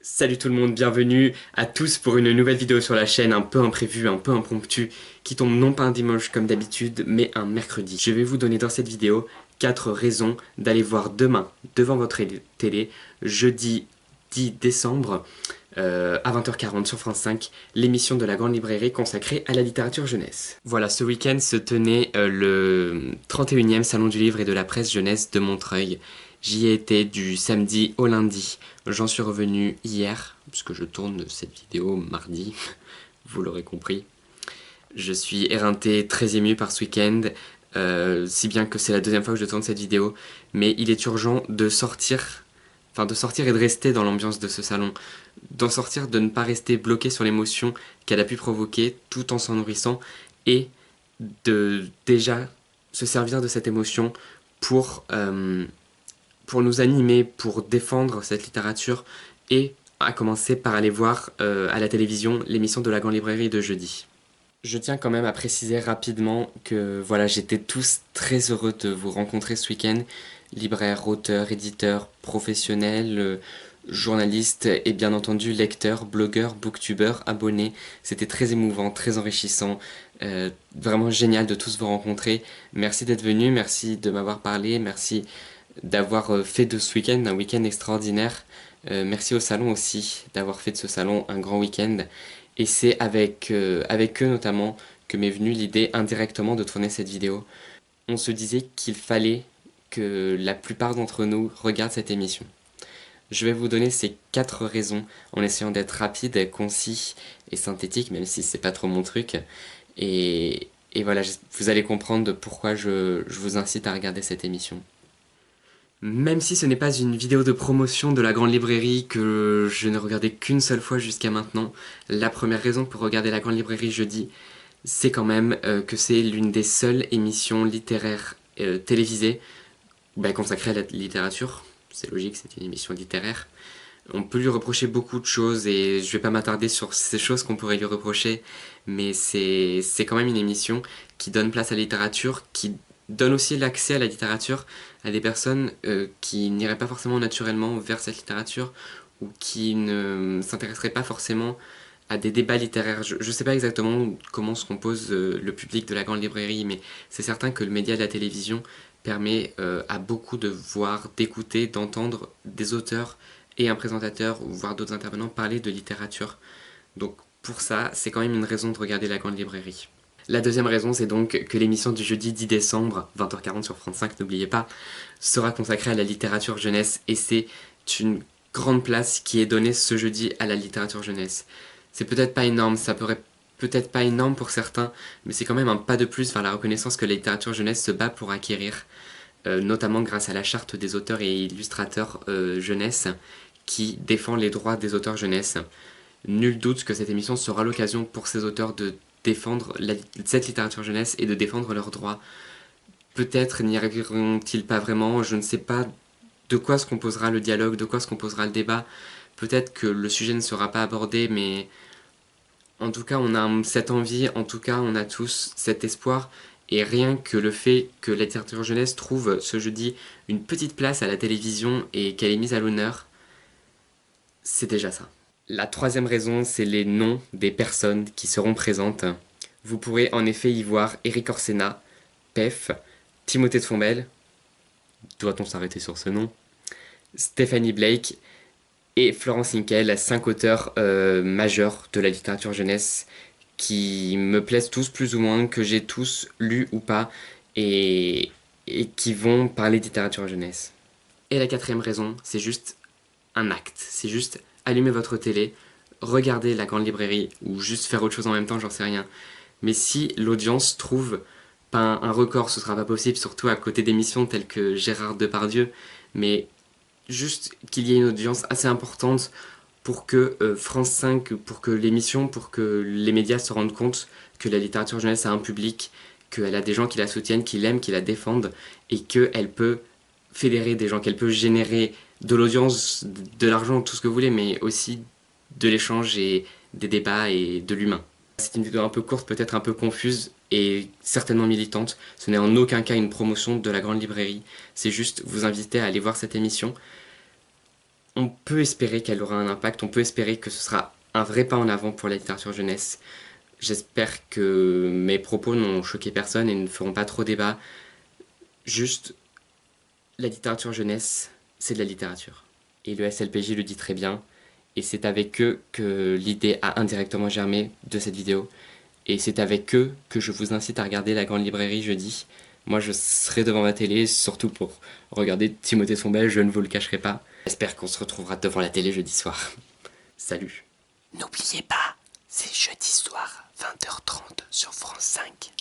Salut tout le monde, bienvenue à tous pour une nouvelle vidéo sur la chaîne, un peu imprévue, un peu impromptue, qui tombe non pas un dimanche comme d'habitude, mais un mercredi. Je vais vous donner dans cette vidéo 4 raisons d'aller voir demain, devant votre télé, jeudi 10 décembre, à 20h40 sur France 5, l'émission de la Grande Librairie consacrée à la littérature jeunesse. Voilà, ce week-end se tenait le 31e Salon du Livre et de la Presse Jeunesse de Montreuil. J'y ai été du samedi au lundi. J'en suis revenu hier, puisque je tourne cette vidéo mardi, vous l'aurez compris. Je suis éreinté, très ému par ce week-end, si bien que c'est la deuxième fois que je tourne cette vidéo, mais il est urgent de sortir, et de rester dans l'ambiance de ce salon, d'en sortir, de ne pas rester bloqué sur l'émotion qu'elle a pu provoquer tout en s'en nourrissant, et de déjà se servir de cette émotion pour nous animer, pour défendre cette littérature et à commencer par aller voir à la télévision l'émission de la Grande Librairie de jeudi. Je tiens quand même à préciser rapidement que voilà, j'étais tous très heureux de vous rencontrer ce week-end, libraires, auteurs, éditeurs, professionnels, journalistes et bien entendu lecteurs, blogueurs, booktubeurs, abonnés. C'était très émouvant, très enrichissant, vraiment génial de tous vous rencontrer. Merci d'être venus, merci de m'avoir parlé, merci d'avoir fait de ce week-end un week-end extraordinaire. Merci au salon aussi d'avoir fait de ce salon un grand week-end. Et c'est avec eux notamment que m'est venue l'idée indirectement de tourner cette vidéo. On se disait qu'il fallait que la plupart d'entre nous regardent cette émission. Je vais vous donner ces 4 raisons en essayant d'être rapide, concis et synthétique, même si c'est pas trop mon truc. Et voilà, vous allez comprendre pourquoi je vous incite à regarder cette émission. Même si ce n'est pas une vidéo de promotion de la Grande Librairie que je n'ai regardé qu'une seule fois jusqu'à maintenant, la première raison pour regarder la Grande Librairie jeudi, c'est quand même que c'est l'une des seules émissions littéraires télévisées consacrée à la littérature. C'est logique, c'est une émission littéraire. On peut lui reprocher beaucoup de choses et je vais pas m'attarder sur ces choses qu'on pourrait lui reprocher, mais c'est quand même une émission qui donne place à la littérature, qui donne aussi l'accès à la littérature à des personnes qui n'iraient pas forcément naturellement vers cette littérature ou qui ne s'intéresseraient pas forcément à des débats littéraires. Je ne sais pas exactement comment se compose le public de la Grande Librairie, mais c'est certain que le média de la télévision permet à beaucoup de voir, d'écouter, d'entendre des auteurs et un présentateur, ou voire d'autres intervenants, parler de littérature. Donc pour ça, c'est quand même une raison de regarder la Grande Librairie. La deuxième raison, c'est donc que l'émission du jeudi 10 décembre, 20h40 sur France 5, n'oubliez pas, sera consacrée à la littérature jeunesse et c'est une grande place qui est donnée ce jeudi à la littérature jeunesse. C'est peut-être pas énorme, ça pourrait peut-être pas énorme pour certains, mais c'est quand même un pas de plus vers la reconnaissance que la littérature jeunesse se bat pour acquérir, notamment grâce à la charte des auteurs et illustrateurs jeunesse qui défend les droits des auteurs jeunesse. Nul doute que cette émission sera l'occasion pour ces auteurs de défendre cette littérature jeunesse et de défendre leurs droits. Peut-être n'y arriveront-ils pas vraiment, je ne sais pas de quoi se composera le dialogue, de quoi se composera le débat. Peut-être que le sujet ne sera pas abordé, mais en tout cas on a cette envie, en tout cas on a tous cet espoir. Et rien que le fait que la littérature jeunesse trouve ce jeudi une petite place à la télévision et qu'elle est mise à l'honneur, c'est déjà ça. La troisième raison, c'est les noms des personnes qui seront présentes. Vous pourrez en effet y voir Éric Orsena, Pef, Timothée de Fombelle, doit-on s'arrêter sur ce nom, Stéphanie Blake et Florence Hinkel, 5 auteurs majeurs de la littérature jeunesse qui me plaisent tous plus ou moins, que j'ai tous lus ou pas, et qui vont parler de littérature jeunesse. Et la quatrième raison, c'est juste un acte, c'est juste allumer votre télé, regarder la Grande Librairie ou juste faire autre chose en même temps, j'en sais rien. Mais si l'audience trouve pas un record, ce sera pas possible, surtout à côté d'émissions telles que Gérard Depardieu, mais juste qu'il y ait une audience assez importante pour que France 5, pour que l'émission, pour que les médias se rendent compte que la littérature jeunesse a un public, qu'elle a des gens qui la soutiennent, qui l'aiment, qui la défendent, et qu'elle peut fédérer des gens, qu'elle peut générer de l'audience, de l'argent, tout ce que vous voulez, mais aussi de l'échange et des débats et de l'humain. C'est une vidéo un peu courte, peut-être un peu confuse et certainement militante. Ce n'est en aucun cas une promotion de la Grande Librairie, c'est juste vous inviter à aller voir cette émission. on peut espérer qu'elle aura un impact, on peut espérer que ce sera un vrai pas en avant pour la littérature jeunesse. J'espère que mes propos n'ont choqué personne et ne feront pas trop débat. Juste, la littérature jeunesse, c'est de la littérature. Et le SLPJ le dit très bien. Et c'est avec eux que l'idée a indirectement germé de cette vidéo. Et c'est avec eux que je vous incite à regarder La Grande Librairie jeudi. Moi, je serai devant ma télé, surtout pour regarder Timothée Sombel, je ne vous le cacherai pas. J'espère qu'on se retrouvera devant la télé jeudi soir. Salut. N'oubliez pas, c'est jeudi soir, 20h30 sur France 5.